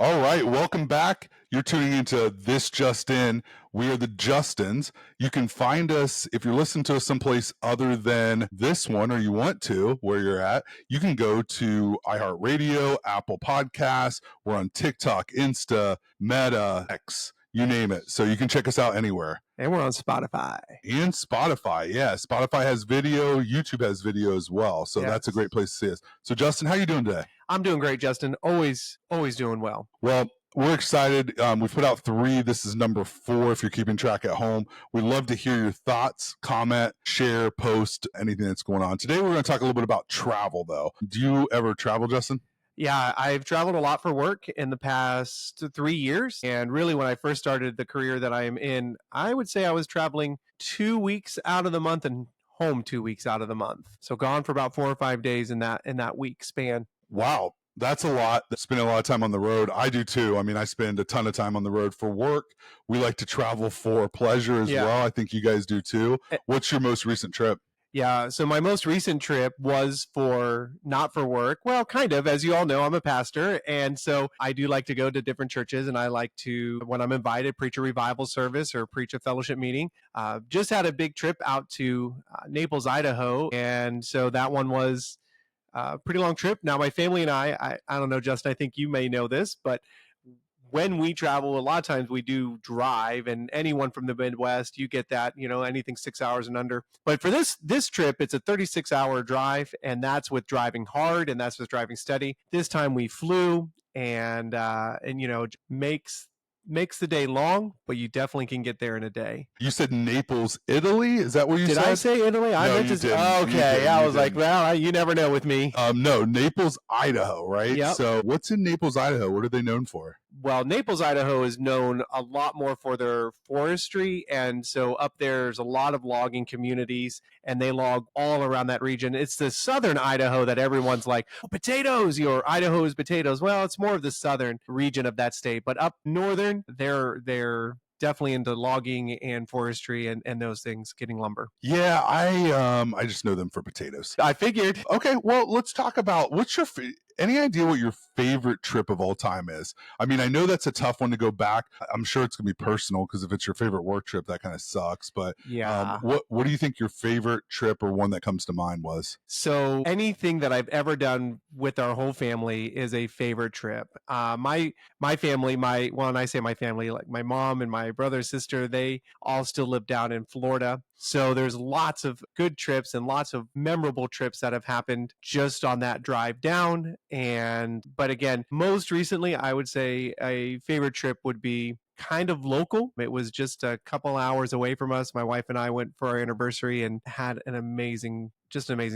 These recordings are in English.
All right, welcome back. You're tuning into This Just In. We are the Justins. You can find us if you're listening to us someplace other than this one, or you want to, where you're at. You can go to iHeartRadio, Apple Podcasts. We're on TikTok, Insta, Meta, X, you name it. So you can check us out anywhere. And we're on Spotify. And Spotify, yeah. Spotify has video. YouTube has video as well. So that's a great place to see us. So Justin, how you doing today? I'm doing great, Justin. Always doing well. Well, we're excited. We put out 3. This is number 4 if you're keeping track at home. We'd love to hear your thoughts, comment, share, post, anything that's going on. Today, we're going to talk a little bit about travel, though. Do you ever travel, Justin? Yeah, I've traveled a lot for work in the past 3 years. And really, when I first started the career that I am in, I would say I was traveling 2 weeks out of the month and home 2 weeks out of the month. So gone for about 4 or 5 days in that week span. Wow. That's a lot. Spending a lot of time on the road. I do too. I mean, I spend a ton of time on the road for work. We like to travel for pleasure as well. I think you guys do too. What's your most recent trip? Yeah, so my most recent trip was not for work. Well, kind of. As you all know, I'm a pastor. And so I do like to go to different churches. And I like to, when I'm invited, preach a revival service or preach a fellowship meeting. Just had a big trip out to Naples, Idaho. And so that one was a pretty long trip. Now, my family and I don't know, Justin, I think you may know this, but when we travel, a lot of times we do drive, and anyone from the Midwest, you get that, anything 6 hours and under. But for this trip, it's a 36-hour drive, and that's with driving hard, and that's with driving steady. This time we flew, and makes the day long, but you definitely can get there in a day. You said Naples, Italy? Is that what you said? Did I say Italy? No, I meant to. Okay, I was like, well, you never know with me. No, Naples, Idaho, right? Yep. So what's in Naples, Idaho? What are they known for? Well, Naples, Idaho is known a lot more for their forestry. And so up there's a lot of logging communities, and they log all around that region. It's the southern Idaho that everyone's like, oh, potatoes, your Idaho is potatoes. Well, it's more of the southern region of that state. But up northern, they're definitely into logging and forestry and those things, getting lumber. Yeah, I just know them for potatoes. I figured. Okay, well, let's talk about any idea what your favorite trip of all time is? I mean, I know that's a tough one to go back. I'm sure it's gonna be personal, because if it's your favorite work trip, that kind of sucks. But yeah, what do you think your favorite trip or one that comes to mind was? So anything that I've ever done with our whole family is a favorite trip. My family, when I say my family, like my mom and my brother, sister, they all still live down in Florida. So there's lots of good trips and lots of memorable trips that have happened just on that drive down. But again, most recently, I would say a favorite trip would be kind of local. It was just a couple hours away from us. My wife and I went for our anniversary and had an amazing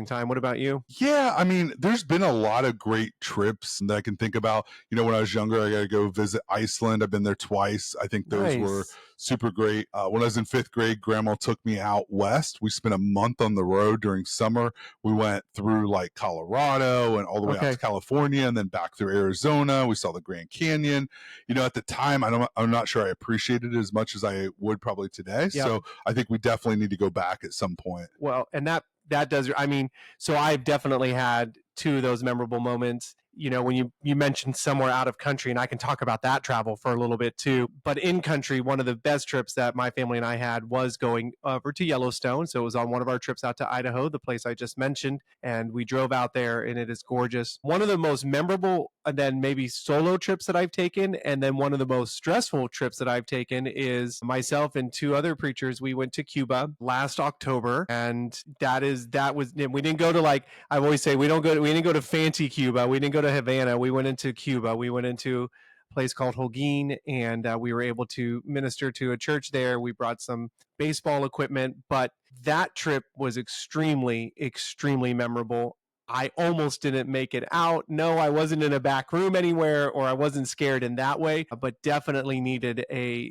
time. What about you? Yeah, I mean, there's been a lot of great trips that I can think about. When I was younger, I got to go visit Iceland. I've been there twice. I think those were super great. When I was in 5th grade, Grandma took me out west. We spent a month on the road during summer. We went through like Colorado and all the way out to California, and then back through Arizona. We saw the Grand Canyon. At the time, I'm not sure I appreciated it as much as I would probably today. Yep. So I think we definitely need to go back at some point. Well, and that does, I mean, so I've definitely had 2 of those memorable moments. When you mentioned somewhere out of country, and I can talk about that travel for a little bit too. But in country, one of the best trips that my family and I had was going over to Yellowstone. So it was on one of our trips out to Idaho, the place I just mentioned. And we drove out there, and it is gorgeous. One of the most memorable, and then maybe solo trips that I've taken, and then one of the most stressful trips that I've taken is myself and 2 other preachers. We went to Cuba last October, and we didn't go to, like I always say, we didn't go to fancy Cuba. We didn't go to Havana. We went into Cuba. We went into a place called Holguin, and we were able to minister to a church there. We brought some baseball equipment, but that trip was extremely, extremely memorable. I almost didn't make it out. No, I wasn't in a back room anywhere, or I wasn't scared in that way, but definitely needed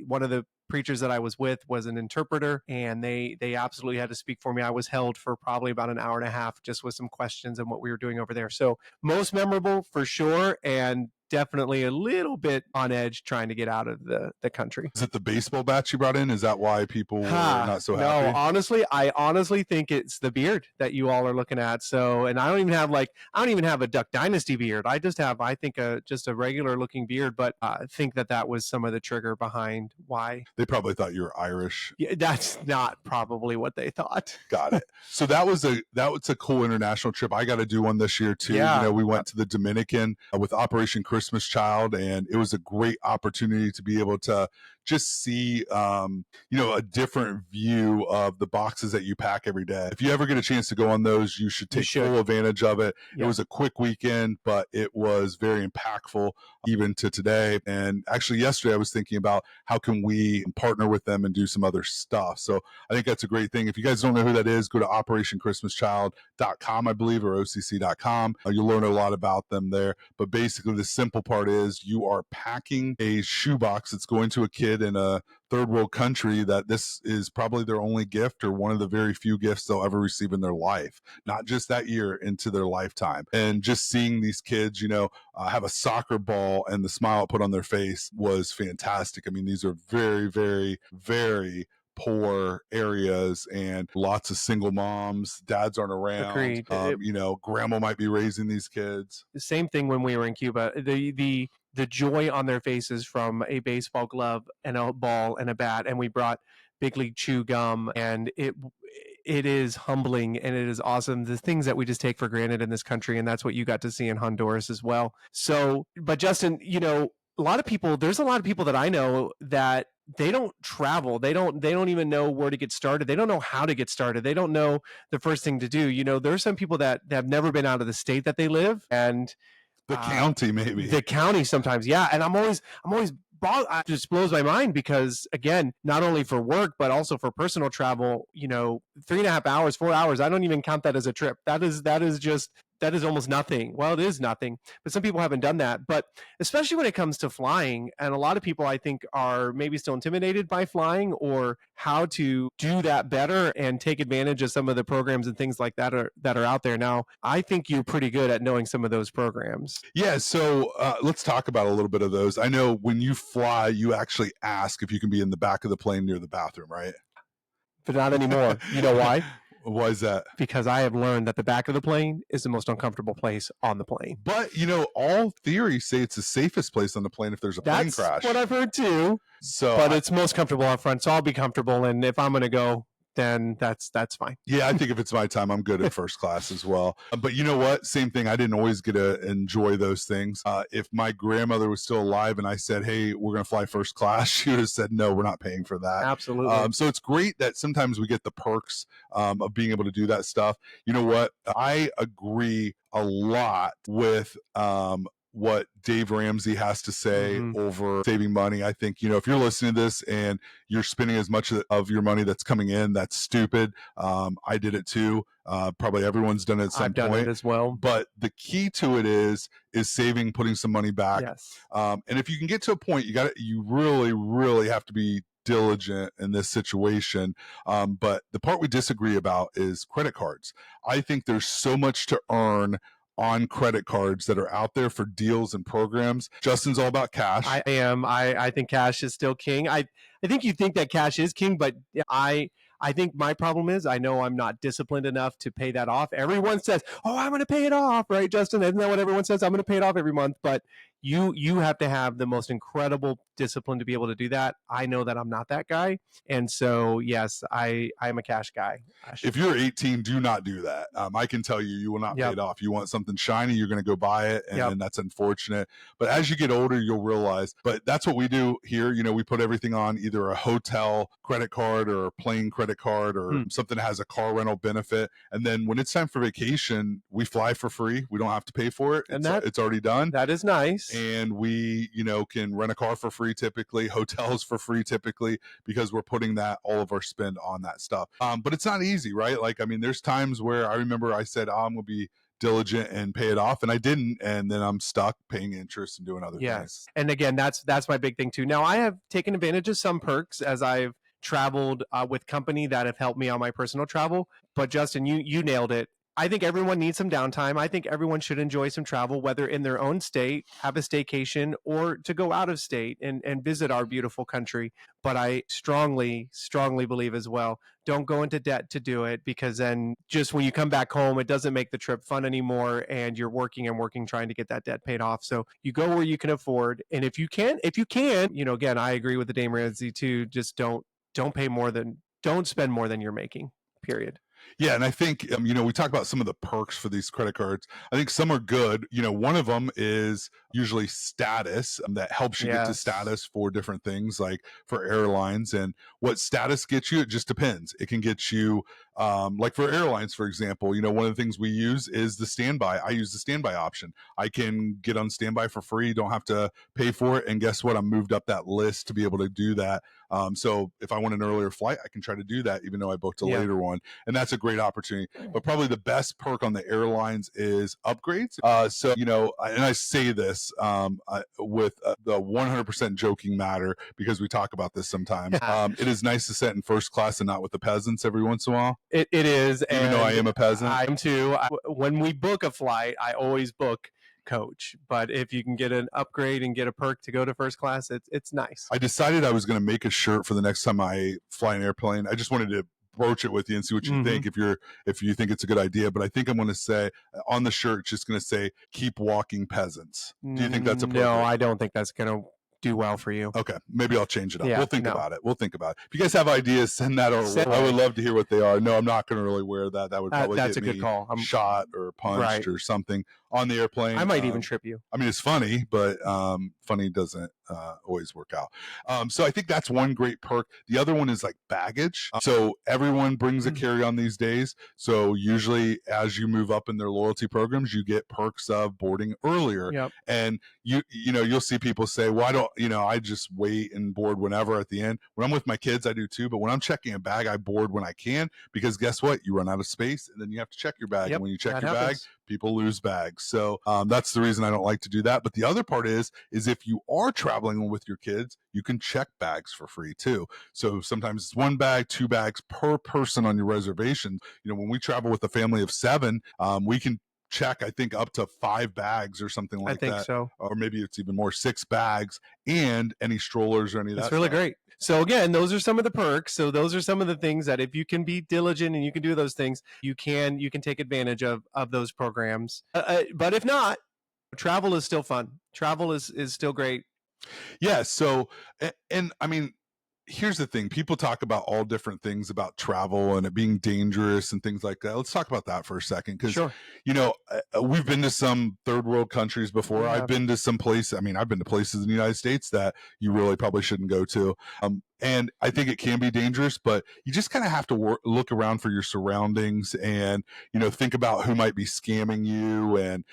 one of the preachers that I was with was an interpreter, and they absolutely had to speak for me. I was held for probably about an hour and a half just with some questions and what we were doing over there. So most memorable for sure, and definitely a little bit on edge trying to get out of the country. Is it the baseball bats you brought in? Is that why people were not so happy? No, honestly, I honestly think it's the beard that you all are looking at. So, and I don't even have a Duck Dynasty beard. I just have, I think, just a regular looking beard. But I think that was some of the trigger behind why. They probably thought you were Irish. Yeah, that's not probably what they thought. Got it. So that was a cool international trip. I got to do one this year too. Yeah. You know, we went to the Dominican with Operation Christmas Child, and it was a great opportunity to be able to just see, a different view of the boxes that you pack every day. If you ever get a chance to go on those, you should take full advantage of it. Yeah. It was a quick weekend, but it was very impactful even to today. And actually yesterday I was thinking about how can we partner with them and do some other stuff. So I think that's a great thing. If you guys don't know who that is, go to operationchristmaschilд.com, I believe, or occ.com. You'll learn a lot about them there. But basically the simple part is you are packing a shoebox that's going to a kid in a third world country that this is probably their only gift or one of the very few gifts they'll ever receive in their life, not just that year, into their lifetime. And just seeing these kids, have a soccer ball and the smile put on their face was fantastic. I mean, these are very, very, very poor areas and lots of single moms. Dads aren't around. Agreed. Grandma might be raising these kids. The same thing when we were in Cuba. The joy on their faces from a baseball glove and a ball and a bat, and we brought Big League Chew gum, and it is humbling and it is awesome. The things that we just take for granted in this country, and that's what you got to see in Honduras as well. So, but Justin, there's a lot of people that I know that they don't travel. They don't even know where to get started. They don't know how to get started. They don't know the first thing to do. There's some people that have never been out of the state that they live, and the county, maybe. The county sometimes, yeah. And I'm always it just blows my mind because, again, not only for work, but also for personal travel, 3.5 hours, 4 hours, I don't even count that as a trip. That is almost nothing. Well, it is nothing, but some people haven't done that. But especially when it comes to flying, and a lot of people I think are maybe still intimidated by flying or how to do that better and take advantage of some of the programs and things like that are out there now. I think you're pretty good at knowing some of those programs. Yeah. So let's talk about a little bit of those. I know when you fly, you actually ask if you can be in the back of the plane near the bathroom, right? But not anymore. You know why? Why is that? Because I have learned that the back of the plane is the most uncomfortable place on the plane. But, all theories say it's the safest place on the plane if there's a plane crash. That's what I've heard too. But it's most comfortable up front, so I'll be comfortable. And if I'm going to go, then that's fine. Yeah, I think if it's my time, I'm good at first class as well. But you know what? Same thing. I didn't always get to enjoy those things. If my grandmother was still alive and I said, hey, we're going to fly first class, she would have said, no, we're not paying for that. Absolutely. So it's great that sometimes we get the perks of being able to do that stuff. You know what? I agree a lot with what Dave Ramsey has to say over saving money. I think, if you're listening to this and you're spending as much of your money that's coming in, that's stupid. I did it too. Probably everyone's done it at some I've done point it as well. But the key to it is saving, putting some money back. Yes. And if you can get to a point, you really, really have to be diligent in this situation. But the part we disagree about is credit cards. I think there's so much to earn on credit cards that are out there for deals and programs. Justin's all about cash. I am. I think cash is still king. I think you think that cash is king, but I think my problem is I know I'm not disciplined enough to pay that off. Everyone says, oh, I'm going to pay it off, right, Justin? Isn't that what everyone says? I'm going to pay it off every month. But you have to have the most incredible discipline to be able to do that. I know that I'm not that guy. And so, yes, I'm a cash guy. If you're 18, do not do that. I can tell you will not pay it off. You want something shiny, you're going to go buy it. And that's unfortunate. But as you get older, you'll realize. But that's what we do here. We put everything on either a hotel credit card or a plane credit card or something that has a car rental benefit. And then when it's time for vacation, we fly for free. We don't have to pay for it. And it's already done. That is nice. And we, can rent a car for free typically, hotels for free typically, because we're putting all of our spend on that stuff. But it's not easy, right? There's times where I remember I said, I'm going to be diligent and pay it off, and I didn't, and then I'm stuck paying interest and doing other things. And again, that's my big thing too. Now, I have taken advantage of some perks as I've traveled with company that have helped me on my personal travel. But Justin, you nailed it. I think everyone needs some downtime. I think everyone should enjoy some travel, whether in their own state, have a staycation, or to go out of state and visit our beautiful country. But I strongly, strongly believe as well, don't go into debt to do it, because then just when you come back home, it doesn't make the trip fun anymore, and you're working and working trying to get that debt paid off. So you go where you can afford. And if you can, again, I agree with the Dame Ramsey too. Just don't spend more than you're making, period. Yeah, and I think we talk about some of the perks for these credit cards. I think some are good. One of them is usually status, that helps you get to status for different things, like for airlines. And what status gets you, it just depends. It can get you, like for airlines, for example, one of the things we use is the standby. I use the standby option. I can get on standby for free, don't have to pay for it. And guess what? I'm moved up that list to be able to do that. So if I want an earlier flight, I can try to do that, even though I booked a later one. And that's a great opportunity. But probably the best perk on the airlines is upgrades. And I say this with the 100% joking matter, because we talk about this sometimes. It is nice to sit in first class and not with the peasants every once in a while. It is. Even though I am a peasant. I am too. When we book a flight, I always book coach, but if you can get an upgrade and get a perk to go to first class, it's nice. I decided I was going to make a shirt for the next time I fly an airplane. I just wanted to broach it with you and see what you think, if you think it's a good idea. But I think I'm going to say on the shirt, it's just going to say, "Keep walking, peasants." Do you think that's appropriate? No, I don't think that's going to do well for you. Okay, maybe I'll change it up. We'll think about it. If you guys have ideas, send that over. I would love to hear what they are. No, I'm not going to really wear that. That would probably that's get a good call. I'm shot or punched or something on the airplane. I might even trip you. I mean, it's funny, but funny doesn't always work out. So I think that's one great perk. The other one is like baggage. So everyone brings a carry-on these days. So usually as you move up in their loyalty programs, you get perks of boarding earlier. Yep. And you'll see people say, well, I just wait and board whenever at the end. When I'm with my kids, I do too. But when I'm checking a bag, I board when I can, because guess what? You run out of space and then you have to check your bag. Yep, and when you check your bag, people lose bags. So that's the reason I don't like to do that. But the other part is if you are traveling with your kids, you can check bags for free too. So sometimes it's 1 bag, 2 bags per person on your reservation. When we travel with a family of 7, we can check, I think, up to 5 bags or something like that. I think so. Or maybe it's even more, 6 bags, and any strollers or any of that. That's really great. So again, those are some of the perks. So those are some of the things that if you can be diligent and you can do those things, you can take advantage of those programs. But if not, travel is still fun. Travel is still great. Yeah. So, and I mean, here's the thing. People talk about all different things about travel and it being dangerous and things like that. Let's talk about that for a second. Because, we've been to some third world countries before. I've been to some places. I mean, I've been to places in the United States that you really probably shouldn't go to. And I think it can be dangerous, but you just kind of have to look around for your surroundings and, think about who might be scamming you and,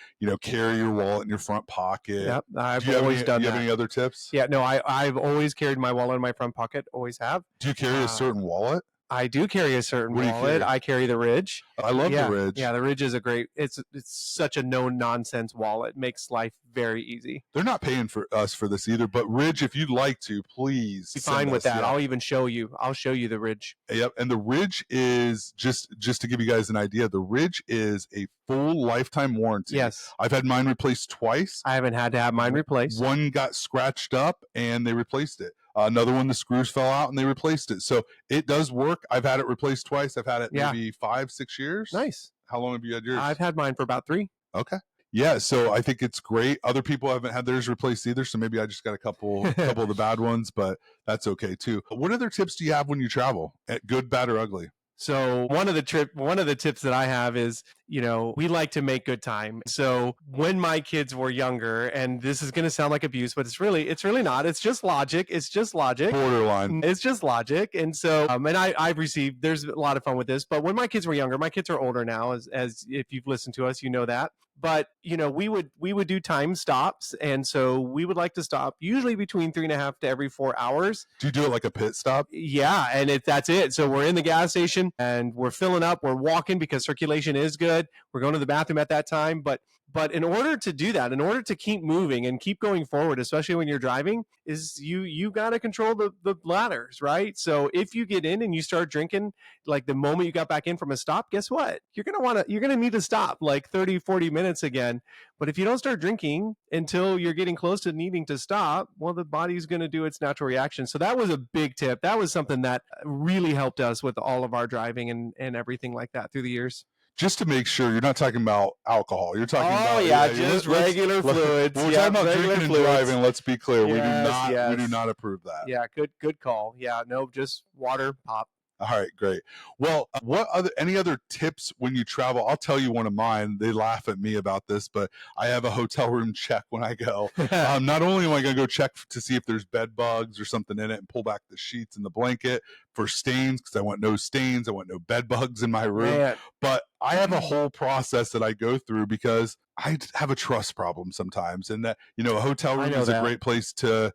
carry your wallet in your front pocket. Yep. I've always done that. Do you have any other tips? Yeah, no, I've always carried my wallet in my front pocket. Always have. Do you carry a certain wallet? I do carry a certain wallet. I carry the Ridge. I love the Ridge. Yeah, the Ridge is it's such a no-nonsense wallet. It makes life very easy. They're not paying for us for this either, but Ridge, if you'd like to, please. Be fine with that. I'll even show you. I'll show you the Ridge. Yep, and the Ridge is, just to give you guys an idea, the Ridge is a full lifetime warranty. Yes. I've had mine replaced twice. I haven't had to have mine replaced. One got scratched up and they replaced it. Another one, the screws fell out and they replaced it. So it does work. I've had it replaced twice. I've had it maybe 5-6 years. Nice. How long have you had yours? I've had mine for about 3. Okay. Yeah, so I think it's great. Other people haven't had theirs replaced either, so maybe I just got a couple of the bad ones, but that's okay too. What other tips do you have when you travel? Good, bad, or ugly? So one of the tips that I have is, we like to make good time. So when my kids were younger, and this is going to sound like abuse, but it's really not. It's just logic. Borderline. It's just logic. And so, there's a lot of fun with this, but when my kids were younger, my kids are older now, as if you've listened to us, you know that. But, we would do time stops. And so we would like to stop usually between 3.5 to every 4 hours. Do you do it like a pit stop? Yeah. And that's it. So we're in the gas station and we're filling up, we're walking because circulation is good. We're going to the bathroom at that time, but But in order to do that, in order to keep moving and keep going forward, especially when you're driving, is you got to control the ladders, right? So if you get in and you start drinking, like the moment you got back in from a stop, guess what? You're gonna need to stop like 30, 40 minutes again. But if you don't start drinking until you're getting close to needing to stop, well, the body's going to do its natural reaction. So that was a big tip. That was something that really helped us with all of our driving and everything like that through the years. Just to make sure you're not talking about alcohol. You're talking about just regular fluids. When we're talking about drinking and driving, let's be clear. Yes, we do not approve that. Yeah, good call. Yeah, no, just water, pop. All right, great. Well, any other tips when you travel? I'll tell you one of mine. They laugh at me about this, but I have a hotel room check when I go. Not only am I going to go check to see if there's bed bugs or something in it and pull back the sheets and the blanket for stains, because I want no stains, I want no bed bugs in my room. But I have a whole process that I go through because I have a trust problem sometimes, and that a hotel room is a great place to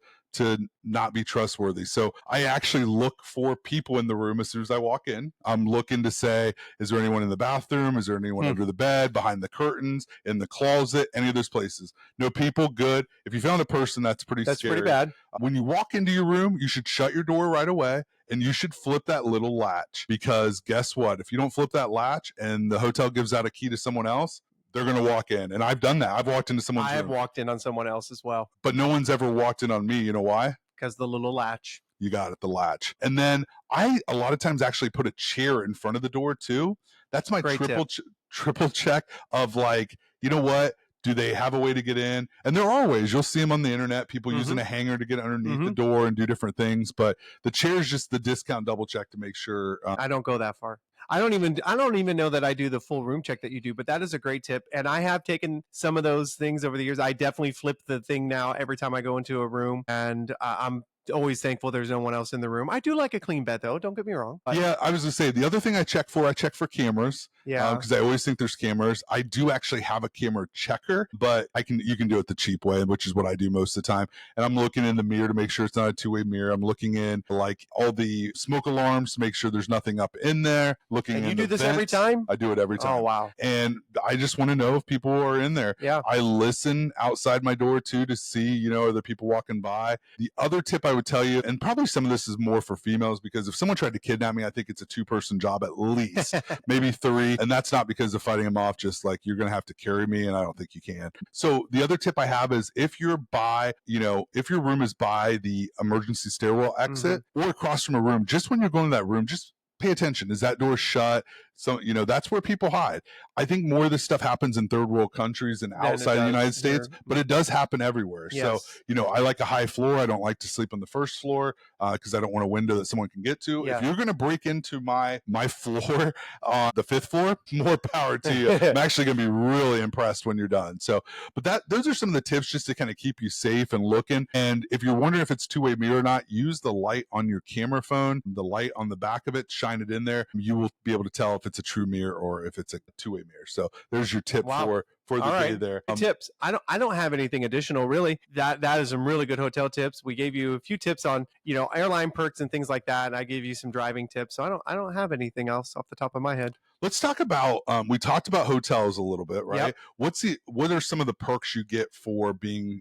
not be trustworthy. So I actually look for people in the room as soon as I walk in. I'm looking to say, is there anyone in the bathroom? Is there anyone under the bed, behind the curtains, in the closet, any of those places? No people, good. If you found a person, that's scary. That's pretty bad. When you walk into your room, you should shut your door right away. And you should flip that little latch, because guess what? If you don't flip that latch and the hotel gives out a key to someone else, they're going to walk in. And I've done that. I've walked into someone's room. I have walked in on someone else as well. But no one's ever walked in on me. You know why? Because the little latch. You got it, the latch. And then I, a lot of times, actually put a chair in front of the door too. That's my triple check of like, you know what? Do they have a way to get in? And there are ways. You'll see them on the internet, people using a hanger to get underneath the door and do different things. But the chair is just the discount double check to make sure. I don't go that far. I don't even know that I do the full room check that you do, but that is a great tip. And I have taken some of those things over the years. I definitely flip the thing now every time I go into a room, and I'm always thankful there's no one else in the room. I do like a clean bed though, don't get me wrong. Yeah, I was gonna say the other thing I check for cameras. Yeah, because I always think there's cameras. I do actually have a camera checker, but you can do it the cheap way, which is what I do most of the time. And I'm looking in the mirror to make sure it's not a two-way mirror. I'm looking in like all the smoke alarms to make sure there's nothing up in there. And you do this every time? I do it every time. Oh wow! And I just want to know if people are in there. Yeah. I listen outside my door too to see, are there people walking by. The other tip I would tell you, and probably some of this is more for females, because if someone tried to kidnap me, I think it's a 2-person job at least, maybe 3. And that's not because of fighting them off, just like you're going to have to carry me, and I don't think you can. So the other tip I have is if you're by, if your room is by the emergency stairwell exit or across from a room, just when you're going to that room, just pay attention. Is that door shut? So, that's where people hide. I think more of this stuff happens in third world countries and outside the United States, but it does happen everywhere. Yes. So, I like a high floor. I don't like to sleep on the first floor because I don't want a window that someone can get to. Yeah. If you're going to break into my floor on the 5th floor, more power to you. I'm actually going to be really impressed when you're done. So, but those are some of the tips just to kind of keep you safe and looking. And if you're wondering if it's two-way mirror or not, use the light on your camera phone, the light on the back of it, shine it in there. You will be able to tell if it's a true mirror or if it's a two-way mirror. So there's your tip for the day there. Tips. I don't have anything additional really. That is some really good hotel tips. We gave you a few tips on airline perks and things like that, and I gave you some driving tips. So I don't have anything else off the top of my head. Let's talk about we talked about hotels a little bit, right? Yep. What are some of the perks you get for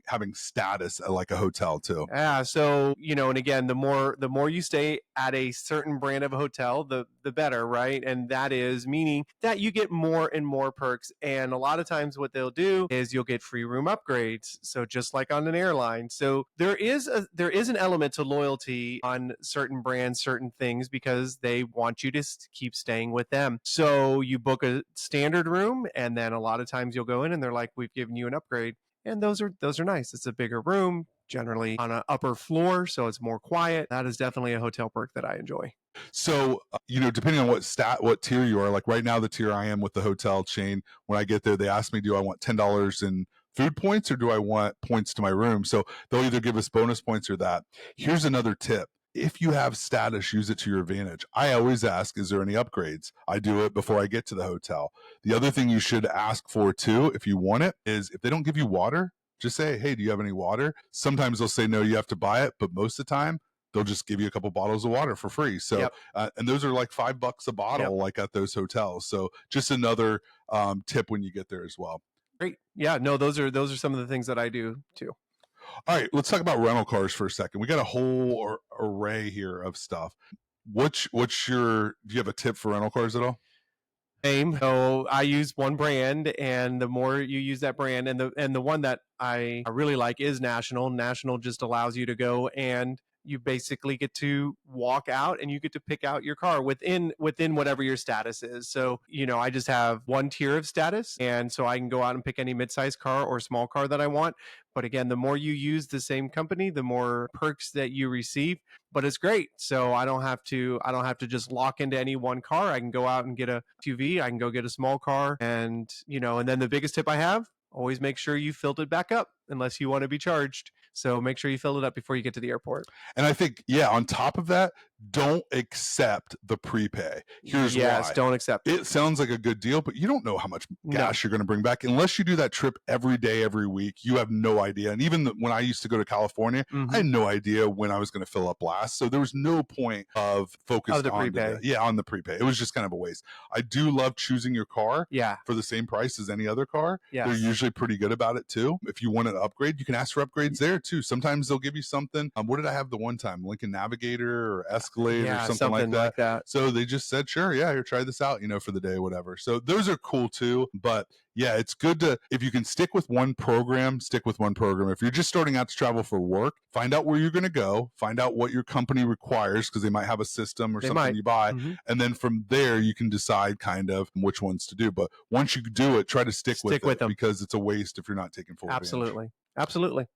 having status at like a hotel too? Yeah, so and again, the more you stay at a certain brand of hotel, the better, right? And that is meaning that you get more and more perks. And a lot of times what they'll do is you'll get free room upgrades. So just like on an airline. So there is an element to loyalty on certain brands, certain things, because they want you to keep staying with them. So you book a standard room, and then a lot of times you'll go in and they're like, we've given you an upgrade. And those are nice. It's a bigger room, generally on an upper floor, so it's more quiet. That is definitely a hotel perk that I enjoy. So, depending on what tier you are, like right now, the tier I am with the hotel chain, when I get there, they ask me, do I want $10 in food points or do I want points to my room? So they'll either give us bonus points or that. Here's another tip. If you have status, use it to your advantage. I always ask, is there any upgrades? I do it before I get to the hotel. The other thing you should ask for too, if you want it, is if they don't give you water, just say, hey, do you have any water? Sometimes they'll say, no, you have to buy it. But most of the time, they'll just give you a couple bottles of water for free. So, and those are like $5 a bottle, like at those hotels. So just another tip when you get there as well. Great. Yeah, no, those are some of the things that I do too. All right, let's talk about rental cars for a second. We got a whole array here of stuff. What's your, do you have a tip for rental cars at all? Same. So I use one brand, and the more you use that brand, and the one that I really like is National. National just allows you to go and you basically get to walk out and you get to pick out your car within whatever your status is. So, I just have one tier of status, and so I can go out and pick any mid-sized car or small car that I want. But again, the more you use the same company, the more perks that you receive. But it's great. So I don't have to just lock into any one car. I can go out and get a SUV, I can go get a small car, and then the biggest tip I have, always make sure you filled it back up unless you want to be charged. So make sure you fill it up before you get to the airport. And I think, on top of that, don't accept the prepay. Here's why. Don't accept it. It sounds like a good deal, but you don't know how much gas you're going to bring back unless you do that trip every day, every week. You have no idea. And even when I used to go to California, I had no idea when I was going to fill up last. So there was no point of focus on the prepay. On the prepay. It was just kind of a waste. I do love choosing your car for the same price as any other car. Yes. They're usually pretty good about it too. If you want an upgrade, you can ask for upgrades there too. Sometimes they'll give you something. What did I have the one time? Lincoln Navigator or Escalade or something like that. So they just said, sure, here, try this out, for the day, whatever. So those are cool too. But yeah, it's good to, if you can stick with one program, stick with one program. If you're just starting out to travel for work, find out where you're going to go, find out what your company requires, because they might have a system or something you buy. And then from there, you can decide kind of which ones to do. But once you do it, try to stick with them, because it's a waste if you're not taking full advantage. Absolutely.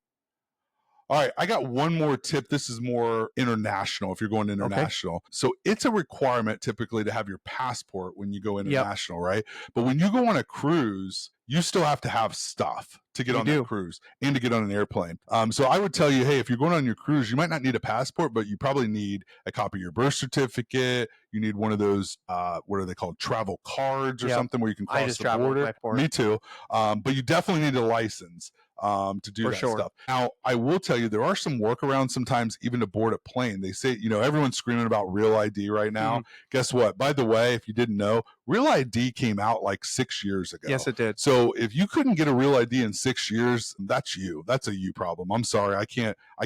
All right, I got one more tip. This is more international if you're going international. Okay. So it's a requirement typically to have your passport when you go international, right? But when you go on a cruise, you still have to have stuff to get on that cruise and to get on an airplane. So I would tell you, hey, if you're going on your cruise, you might not need a passport, but you probably need a copy of your birth certificate. You need one of those, what are they called? Travel cards or something where you can cross the border. Me too. But you definitely need a license to do that stuff. Now, I will tell you, there are some workarounds sometimes even to board a plane. They say, everyone's screaming about Real ID right now. Guess what? By the way, if you didn't know, Real ID came out like 6 years ago. Yes, it did. So if you couldn't get a Real ID in 6 years, that's you. That's a you problem. I'm sorry. I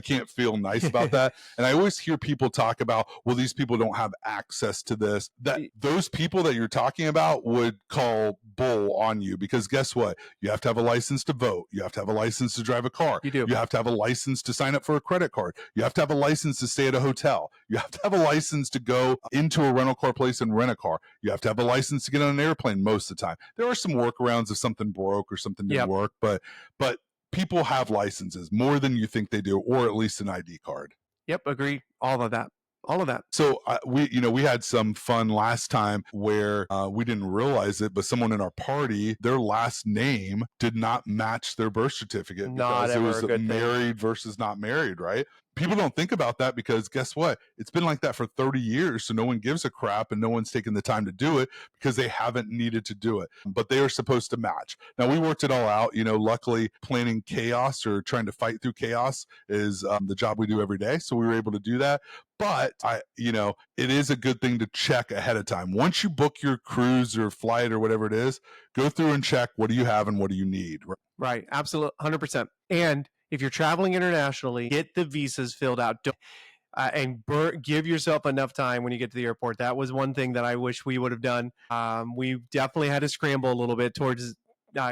can't feel nice about that. And I always hear people talk about, well, these people don't have access to this. That those people that you're talking about would call bull on you, because guess what? You have to have a license to vote. You have to have a license to drive a car. You do. You have to have a license to sign up for a credit card. You have to have a license to stay at a hotel. You have to have a license to go into a rental car place and rent a car. You have to have a license to get on an airplane most of the time. There are some workarounds if something broke or something didn't work, but people have licenses more than you think they do, or at least an ID card. Yep, agree. All of that. So we had some fun last time where we didn't realize it, but someone in our party, their last name did not match their birth certificate because it was married versus not married, right? People don't think about that because guess what? It's been like that for 30 years. So no one gives a crap and no one's taken the time to do it because they haven't needed to do it, but they are supposed to match. Now we worked it all out, luckily planning chaos or trying to fight through chaos is the job we do every day. So we were able to do that. But it is a good thing to check ahead of time. Once you book your cruise or flight or whatever it is, go through and check what do you have and what do you need. Right. Absolutely. 100%. And if you're traveling internationally, get the visas filled out. Give yourself enough time when you get to the airport. That was one thing that I wish we would have done. We definitely had to scramble a little bit towards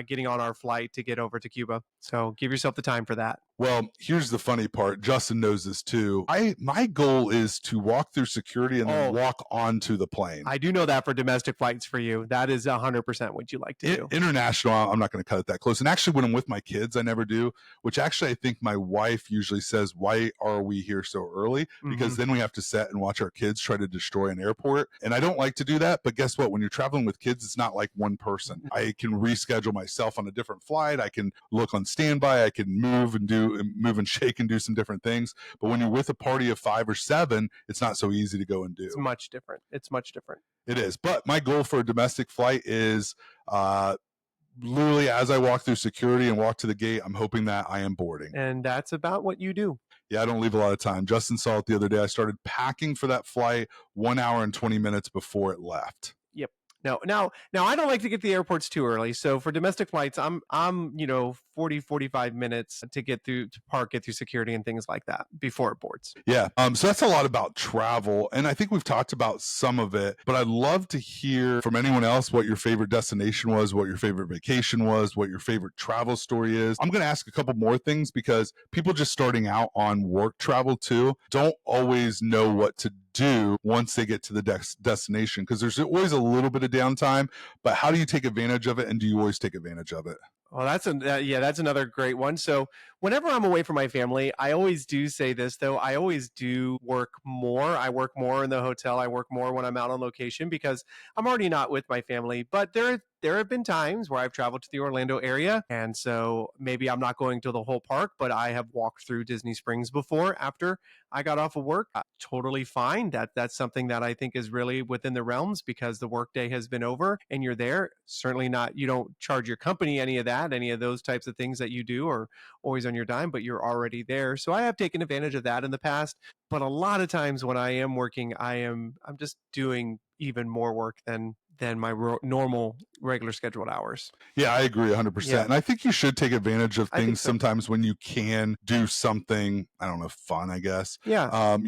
getting on our flight to get over to Cuba. So give yourself the time for that. Well, here's the funny part. Justin knows this too. My goal is to walk through security and then walk onto the plane. I do know that for domestic flights for you. That is 100% what you like to do. International, I'm not going to cut it that close. And actually, when I'm with my kids, I never do, which actually I think my wife usually says, why are we here so early? Because then we have to sit and watch our kids try to destroy an airport. And I don't like to do that. But guess what? When you're traveling with kids, it's not like one person. I can reschedule myself on a different flight. I can look on standby. I can move and shake and do some different things. But when you're with a party of 5 or 7, it's not so easy to go and do. It's much different. It is. But my goal for a domestic flight is literally as I walk through security and walk to the gate, I'm hoping that I am boarding. And that's about what you do. Yeah, I don't leave a lot of time. Justin saw it the other day. I started packing for that flight 1 hour and 20 minutes before it left. Yep. Now I don't like to get to the airports too early. So for domestic flights, I'm 40, 45 minutes to get through to park, get through security and things like that before it boards. Yeah. So that's a lot about travel. And I think we've talked about some of it, but I'd love to hear from anyone else what your favorite destination was, what your favorite vacation was, what your favorite travel story is. I'm going to ask a couple more things because people just starting out on work travel too don't always know what to do once they get to the destination, because there's always a little bit of downtime, but how do you take advantage of it, and do you always take advantage of it? Well, that's another great one. So whenever I'm away from my family, I always do say this, though. I always do work more. I work more in the hotel. I work more when I'm out on location because I'm already not with my family. But there have been times where I've traveled to the Orlando area, and so maybe I'm not going to the whole park, but I have walked through Disney Springs before after I got off of work. Totally fine. That's something that I think is really within the realms because the workday has been over and you're there. Certainly not, you don't charge your company any of that, any of those types of things that you do are always on your dime, but you're already there. So I have taken advantage of that in the past. But a lot of times when I am working, I'm just doing even more work than my normal regular scheduled hours. Yeah, I agree 100%. Yeah. And I think you should take advantage of things sometimes when you can do something, I don't know, fun, I guess. Yeah.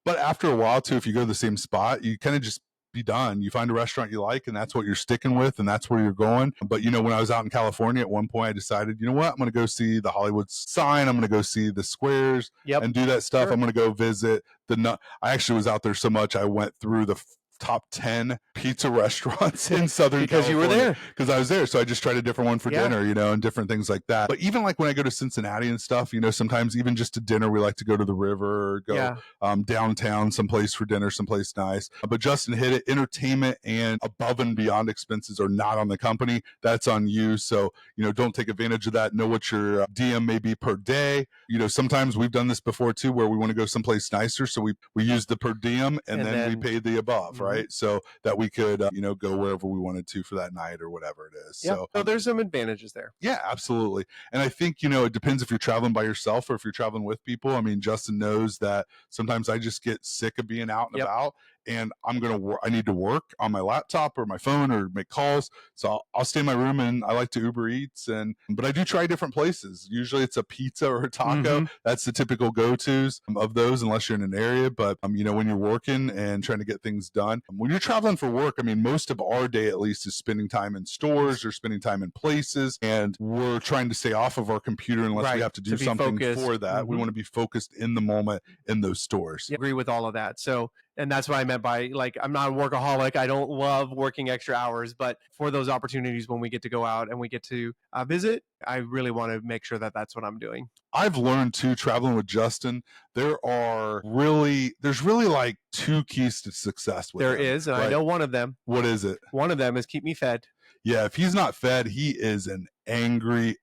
But after a while too, if you go to the same spot, you kind of just be done. You find a restaurant you like and that's what you're sticking with and that's where you're going. But when I was out in California at one point, I decided, you know what, I'm going to go see the Hollywood sign. I'm going to go see the squares and do that stuff. Sure. I'm going to go visit I actually was out there so much. I went through the top 10 pizza restaurants in Southern because California. You were there. Because I was there. So I just tried a different one for dinner, and different things like that. But even like when I go to Cincinnati and stuff, sometimes even just to dinner, we like to go to the river or go downtown someplace for dinner, someplace nice. But Justin hit it. Entertainment and above and beyond expenses are not on the company. That's on you. So, don't take advantage of that. Know what your DM may be per day. Sometimes we've done this before too, where we want to go someplace nicer. So we use the per diem and then we pay the above, right? So that we could, go wherever we wanted to for that night or whatever it is. Yeah. So there's some advantages there. Yeah, absolutely. And I think, it depends if you're traveling by yourself or if you're traveling with people. I mean, Justin knows that sometimes I just get sick of being out and about. And I need to work on my laptop or my phone or make calls. So I'll stay in my room and I like to Uber Eats. But I do try different places. Usually it's a pizza or a taco. Mm-hmm. That's the typical go-tos of those, unless you're in an area. But, when you're working and trying to get things done, when you're traveling for work, most of our day at least is spending time in stores or spending time in places. And we're trying to stay off of our computer unless we have to do something for that. Mm-hmm. We want to be focused in the moment in those stores. I agree with all of that. And that's what I meant by, I'm not a workaholic. I don't love working extra hours, but for those opportunities when we get to go out and we get to visit, I really want to make sure that that's what I'm doing. I've learned too, traveling with Justin, there's really like two keys to success with him. There is, and right? I know one of them. What is it? One of them is keep me fed. Yeah, if he's not fed, he is an angry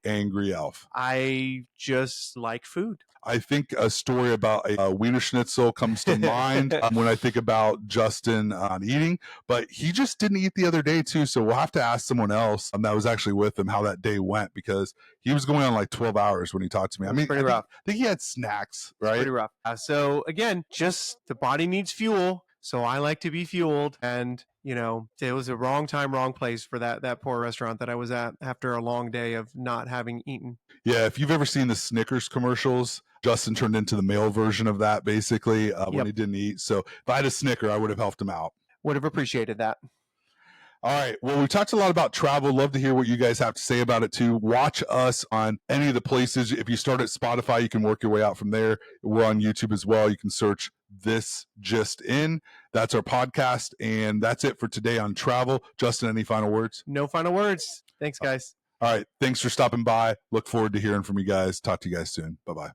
elf. I just like food. I think a story about a Wiener Schnitzel comes to mind when I think about Justin on eating, but he just didn't eat the other day too. So we'll have to ask someone else that was actually with him how that day went, because he was going on like 12 hours when he talked to me. I mean, pretty rough. I think he had snacks, right? Pretty rough. So again, just the body needs fuel. So I like to be fueled, and it was a wrong time, wrong place for that poor restaurant that I was at after a long day of not having eaten. Yeah, if you've ever seen the Snickers commercials, Justin turned into the male version of that basically when he didn't eat. So if I had a Snicker, I would have helped him out. Would have appreciated that. All right. Well, we talked a lot about travel. Love to hear what you guys have to say about it too. Watch us on any of the places. If you start at Spotify, you can work your way out from there. We're on YouTube as well. You can search This Just In. That's our podcast. And that's it for today on travel. Justin, any final words? No final words. Thanks, guys. All right. Thanks for stopping by. Look forward to hearing from you guys. Talk to you guys soon. Bye-bye.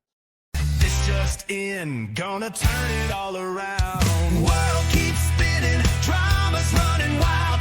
This just in, gonna turn it all around. World keeps spinning, drama's running wild.